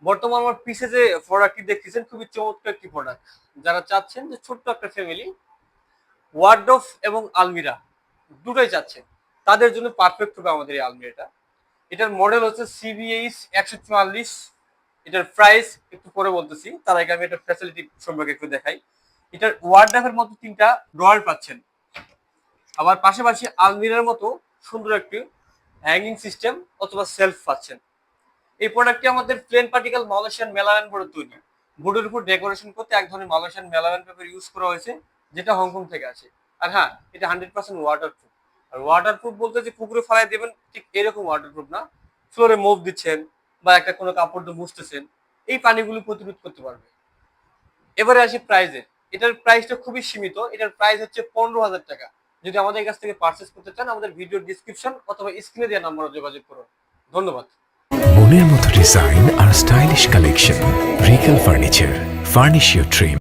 বর্তমান আমার পিছে যে প্রোডাক্টটি দেখতেছেন খুবই চমৎকার একটি প্রোডাক্ট। যারা চাচ্ছেন যে ছোট্ট একটা ফ্যামিলি ওয়ার্ডরোব এবং আলমিরা দুটোই চাচ্ছেন, তাদের জন্য পারফেক্ট হবে আমাদের এই আলমিরাটা। এটার মডেল হচ্ছে CBH 144। এটার প্রাইস একটু পরে বলতেছি, তার আগে আমি এটার ফ্যাসিলিটি সম্পর্কে একটু দেখাই। এটার ওয়ার্ডরোবের মতো 3টা ড্রয়ার পাচ্ছেন, আবার পাশাপাশি আলমিরার মতো সুন্দর একটি হ্যাঙ্গিং সিস্টেম অথবা সেলফ পাচ্ছেন। এই প্রোডাক্টটি আমাদের প্লেন পার্টিকেল মালয়েশিয়ান মেলামাইন বোর্ডে তৈরি। বোর্ডের উপর ডেকোরেশন করতে এক ধরনের মালয়েশিয়ান মেলামাইন পেপার ইউজ করা হয়েছে, যেটা হংকং থেকে আসে। আর হ্যাঁ, এটা 100% ওয়াটারপ্রুফ। আর ওয়াটারপ্রুফ বলতে যে পুকুরে ফেলাই দেবেন ঠিক এরকম ওয়াটারপ্রুফ না। ফ্লোরে মুভ দিচ্ছেন বা একটা কোনো কাপড় দিয়ে মুছতেছেন, এই পানিগুলো প্রতিরোধ করতে পারবে। এবারে আসি প্রাইজে। এটার প্রাইসটা খুবই সীমিত। এটার প্রাইস হচ্ছে 15,000 টাকা। যদি আমাদের কাছ থেকে পারচেস করতে চান, আমাদের ভিডিও ডিসক্রিপশন অথবা স্ক্রিনে দেওয়া নাম্বারে যোগাযোগ করুন। ধন্যবাদ। মনের মতো ডিজাইন আর stylish collection, Regal furniture, furnish your dream.